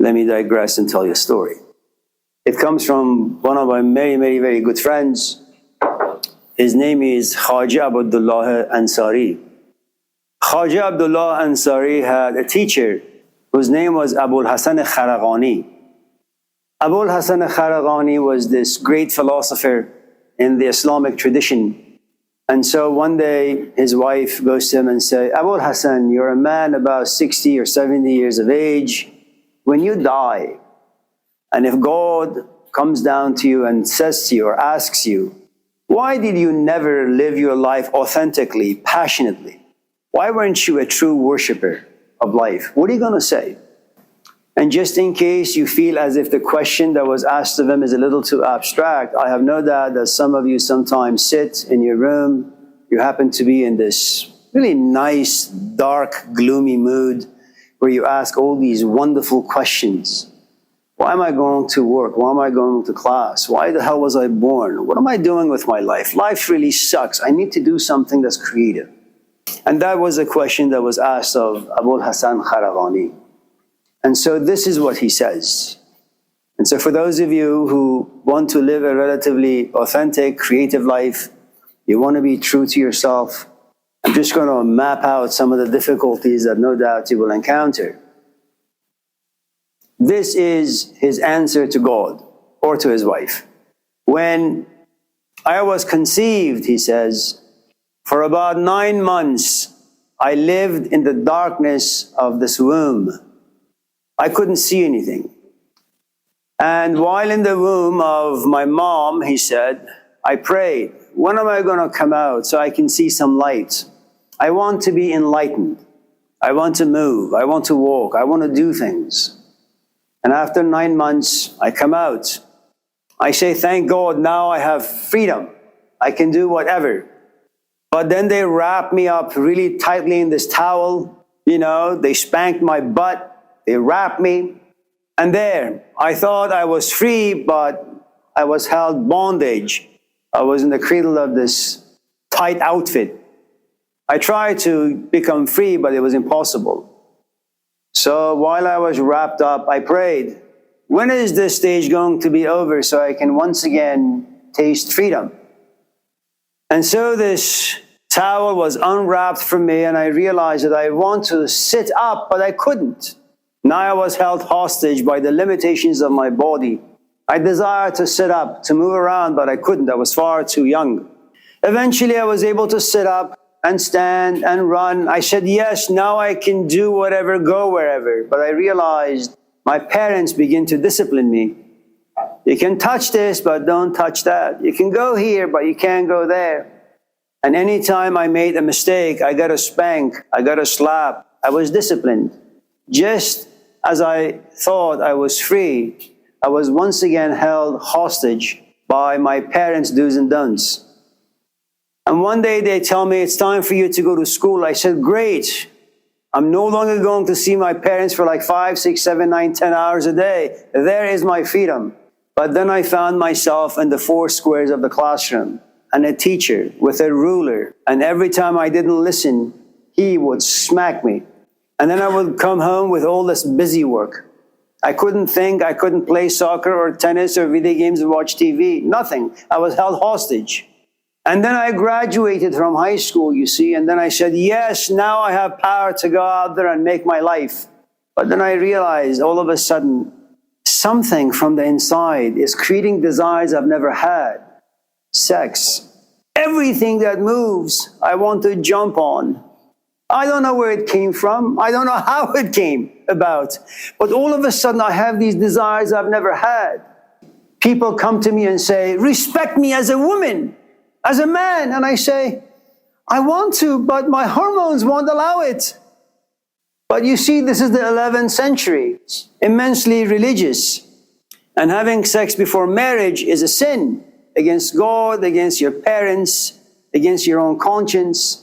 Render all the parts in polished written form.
let me digress and tell you a story. It comes from one of my very good friends. His name is Khwaja Abdullah Ansari. Khwaja Abdullah Ansari had a teacher whose name was Abul Hasan Kharaqani. Abul Hasan Kharaqani was this great philosopher in the Islamic tradition. And so one day his wife goes to him and says, Abul Hasan, you're a man about 60 or 70 years of age. When you die, and if God comes down to you and says to you or asks you, why did you never live your life authentically, passionately? Why weren't you a true worshiper of life? What are you going to say? And just in case you feel as if the question that was asked of him is a little too abstract, I have no doubt that some of you sometimes sit in your room, you happen to be in this really nice, dark, gloomy mood where you ask all these wonderful questions. Why am I going to work? Why am I going to class? Why the hell was I born? What am I doing with my life? Life really sucks. I need to do something that's creative. And that was a question that was asked of Abul Hasan Kharaqani. And so this is what he says. And so for those of you who want to live a relatively authentic, creative life, you want to be true to yourself, I'm just going to map out some of the difficulties that no doubt you will encounter. This is his answer to God or to his wife. When I was conceived, he says, for about 9 months, I lived in the darkness of this womb. I couldn't see anything. And while in the womb of my mom, he said, I prayed, when am I going to come out so I can see some light? I want to be enlightened. I want to move. I want to walk. I want to do things. And after 9 months, I come out. I say, thank God, now I have freedom. I can do whatever. But then they wrap me up really tightly in this towel. You know, they spanked my butt. They wrapped me. And there, I thought I was free, but I was held bondage. I was in the cradle of this tight outfit. I tried to become free, but it was impossible. So while I was wrapped up, I prayed, when is this stage going to be over so I can once again taste freedom? And so this towel was unwrapped from me, and I realized that I want to sit up, but I couldn't. Now I was held hostage by the limitations of my body. I desired to sit up, to move around, but I couldn't. I was far too young. Eventually I was able to sit up and stand and run. I said, yes, now I can do whatever, go wherever. But I realized my parents begin to discipline me. You can touch this, but don't touch that. You can go here, but you can't go there. And anytime I made a mistake, I got a spank, I got a slap. I was disciplined. Just as I thought I was free, I was once again held hostage by my parents' do's and don'ts. And one day they tell me, it's time for you to go to school. I said, great. I'm no longer going to see my parents for like 5, 6, 7, 9, 10 hours a day. There is my freedom. But then I found myself in the 4 squares of the classroom, and a teacher with a ruler. And every time I didn't listen, he would smack me. And then I would come home with all this busy work. I couldn't think, I couldn't play soccer or tennis or video games or watch TV, nothing. I was held hostage. And then I graduated from high school, you see, and then I said, yes, now I have power to go out there and make my life. But then I realized all of a sudden, something from the inside is creating desires I've never had. Sex. Everything that moves, I want to jump on. I don't know where it came from. I don't know how it came about. But all of a sudden, I have these desires I've never had. People come to me and say, respect me as a woman, as a man. And I say, I want to, but my hormones won't allow it. But you see, this is the 11th century, immensely religious. And having sex before marriage is a sin against God, against your parents, against your own conscience.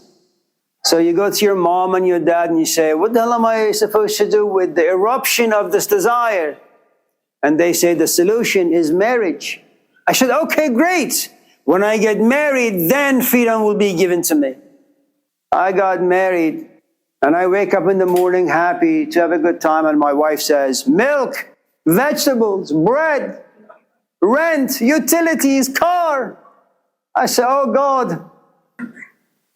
So you go to your mom and your dad and you say, what the hell am I supposed to do with the eruption of this desire? And they say the solution is marriage. I said, okay, great. When I get married, then freedom will be given to me. I got married And I wake up in the morning happy to have a good time, and my wife says, milk, vegetables, bread, rent, utilities, car. I say, oh God,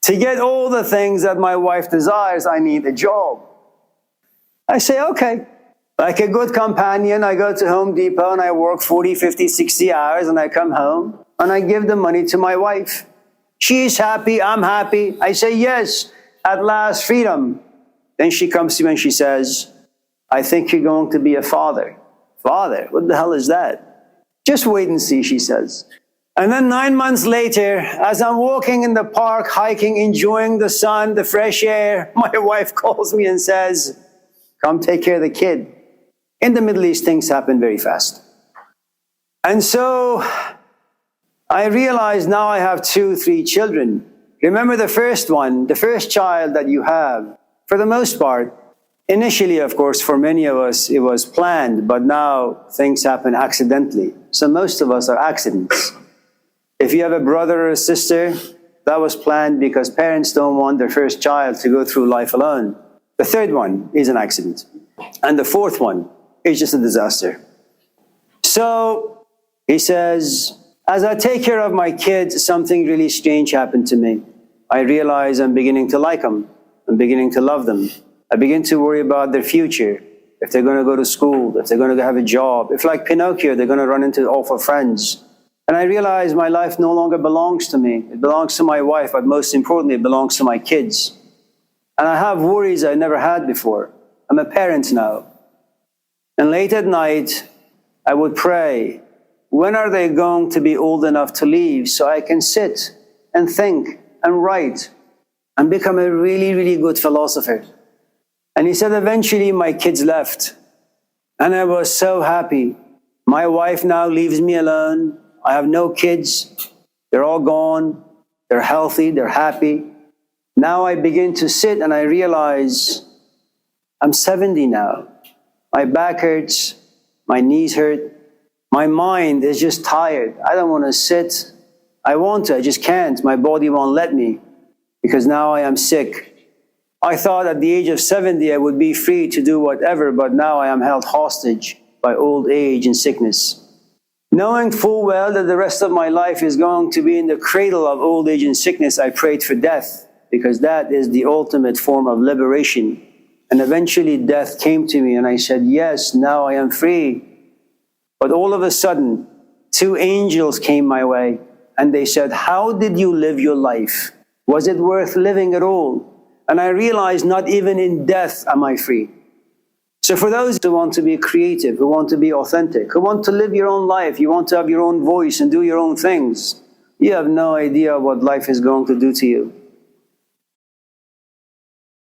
to get all the things that my wife desires, I need a job. I say, okay. Like a good companion, I go to Home Depot and I work 40, 50, 60 hours, and I come home and I give the money to my wife. She's happy, I'm happy. I say, yes, at last, freedom. Then she comes to me and she says, I think you're going to be a father. Father? What the hell is that? Just wait and see, she says. And then 9 months later, as I'm walking in the park, hiking, enjoying the sun, the fresh air, my wife calls me and says, come take care of the kid. In the Middle East, things happen very fast. And so I realize now I have 2, 3 children. Remember the first one, the first child that you have, for the most part, initially, of course, for many of us, it was planned, but now things happen accidentally. So most of us are accidents. If you have a brother or a sister, that was planned because parents don't want their first child to go through life alone. The third one is an accident. And the fourth one is just a disaster. So he says, as I take care of my kids, something really strange happened to me. I realize I'm beginning to like them. I'm beginning to love them. I begin to worry about their future. If they're going to go to school, if they're going to have a job, if like Pinocchio, they're going to run into awful friends. And I realize my life no longer belongs to me. It belongs to my wife, but most importantly, it belongs to my kids. And I have worries I never had before. I'm a parent now. And late at night, I would pray, when are they going to be old enough to leave so I can sit and think and write and become a really, really good philosopher? And he said, eventually my kids left. And I was so happy. My wife now leaves me alone. I have no kids. They're all gone. They're healthy. They're happy. Now I begin to sit and I realize I'm 70 now. My back hurts. My knees hurt. My mind is just tired. I don't want to sit. I want to, I just can't. My body won't let me because now I am sick. I thought at the age of 70 I would be free to do whatever, but now I am held hostage by old age and sickness. Knowing full well that the rest of my life is going to be in the cradle of old age and sickness, I prayed for death because that is the ultimate form of liberation. And eventually death came to me and I said, yes, now I am free. But all of a sudden, 2 angels came my way and they said, how did you live your life? Was it worth living at all? And I realized not even in death am I free. So for those who want to be creative, who want to be authentic, who want to live your own life, you want to have your own voice and do your own things, you have no idea what life is going to do to you.